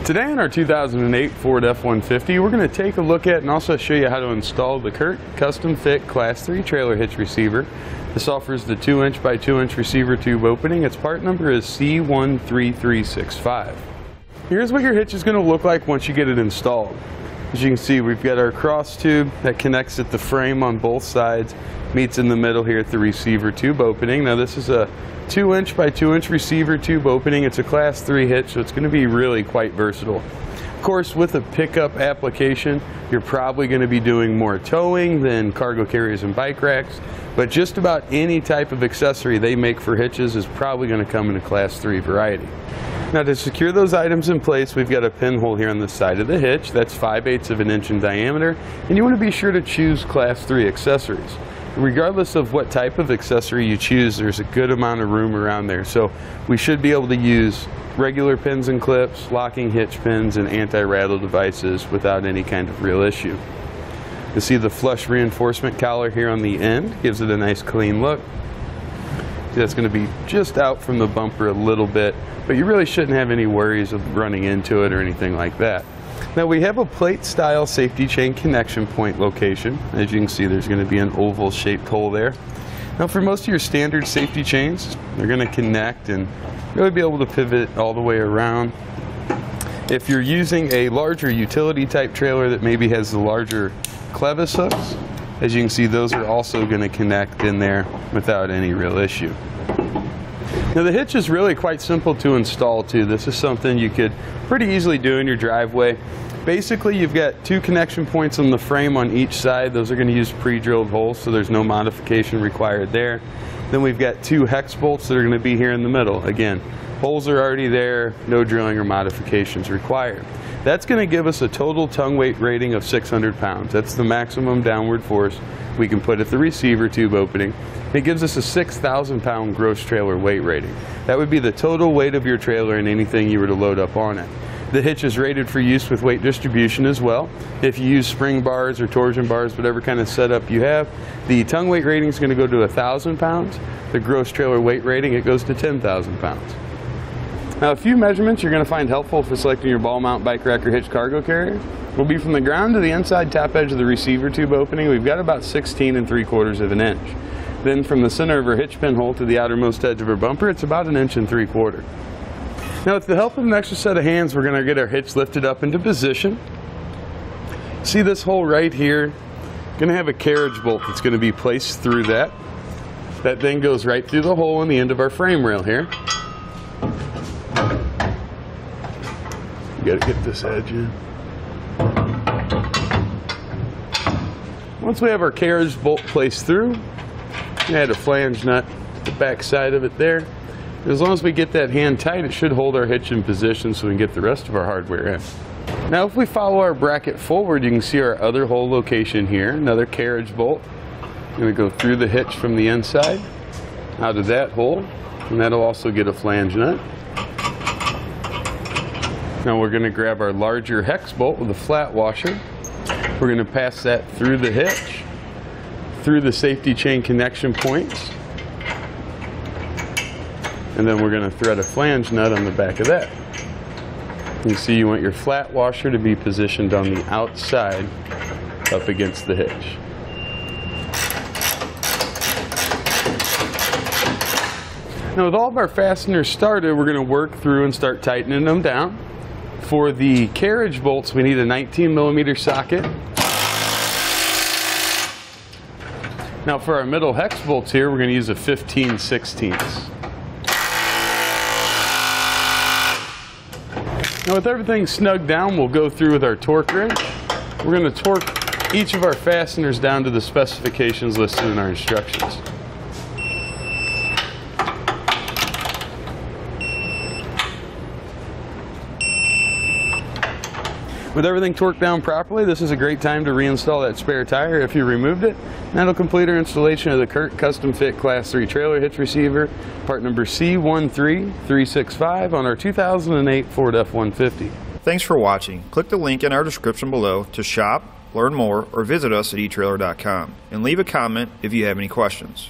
Today on our 2008 Ford F-150, we're going to take a look at and also show you how to install the CURT Custom Fit Class 3 Trailer Hitch Receiver. This offers the 2" by 2" receiver tube opening. Its part number is C13365. Here's what your hitch is going to look like once you get it installed. As you can see, we've got our cross tube that connects at the frame on both sides, meets in the middle here at the receiver tube opening. Now this is a 2" by 2" receiver tube opening. It's a Class 3 hitch, so it's going to be really quite versatile. Of course, with a pickup application, you're probably going to be doing more towing than cargo carriers and bike racks, but just about any type of accessory they make for hitches is probably going to come in a Class 3 variety. Now to secure those items in place, we've got a pinhole here on the side of the hitch. That's 5/8 of an inch in diameter, and you want to be sure to choose Class 3 accessories. Regardless of what type of accessory you choose, there's a good amount of room around there. So we should be able to use regular pins and clips, locking hitch pins, and anti-rattle devices without any kind of real issue. You see the flush reinforcement collar here on the end, gives it a nice clean look. See, that's going to be just out from the bumper a little bit, but you really shouldn't have any worries of running into it or anything like that. Now we have a plate style safety chain connection point location. As you can see, there's going to be an oval shaped hole there. Now for most of your standard safety chains, they're going to connect and really be able to pivot all the way around. If you're using a larger utility type trailer that maybe has the larger clevis hooks, as you can see, those are also going to connect in there without any real issue. Now the hitch is really quite simple to install too. This is something you could pretty easily do in your driveway. Basically, you've got 2 connection points on the frame on each side. Those are going to use pre-drilled holes, so there's no modification required there. Then we've got 2 hex bolts that are going to be here in the middle. Again, holes are already there, no drilling or modifications required. That's going to give us a total tongue weight rating of 600 pounds. That's the maximum downward force we can put at the receiver tube opening. It gives us a 6,000 pound gross trailer weight rating. That would be the total weight of your trailer and anything you were to load up on it. The hitch is rated for use with weight distribution as well. If you use spring bars or torsion bars, whatever kind of setup you have, the tongue weight rating is going to go to 1,000 pounds. The gross trailer weight rating, it goes to 10,000 pounds. Now a few measurements you're going to find helpful for selecting your ball mount, bike rack, or hitch cargo carrier will be from the ground to the inside top edge of the receiver tube opening. We've got about 16 3/4 of an inch. Then from the center of our hitch pinhole to the outermost edge of our bumper, it's about 1 3/4 inches. Now with the help of an extra set of hands, we're going to get our hitch lifted up into position. See this hole right here? Going to have a carriage bolt that's going to be placed through that. That then goes right through the hole in the end of our frame rail here. You got to get this edge in. Once we have our carriage bolt placed through, add a flange nut to the back side of it there. As long as we get that hand tight, it should hold our hitch in position so we can get the rest of our hardware in. Now if we follow our bracket forward, you can see our other hole location here, another carriage bolt. I'm going to go through the hitch from the inside, out of that hole, and that'll also get a flange nut. Now we're going to grab our larger hex bolt with a flat washer. We're going to pass that through the hitch, through the safety chain connection points, and then we're going to thread a flange nut on the back of that. You see you want your flat washer to be positioned on the outside up against the hitch. Now with all of our fasteners started, we're going to work through and start tightening them down. For the carriage bolts, we need a 19mm socket. Now for our middle hex bolts here, we're going to use a 15/16. Now with everything snugged down, we'll go through with our torque wrench. We're going to torque each of our fasteners down to the specifications listed in our instructions. With everything torqued down properly, this is a great time to reinstall that spare tire if you removed it. And that'll complete our installation of the CURT Custom Fit Class 3 Trailer Hitch Receiver, part number C13365 on our 2008 Ford F-150. Thanks for watching. Click the link in our description below to shop, learn more, or visit us at etrailer.com. And leave a comment if you have any questions.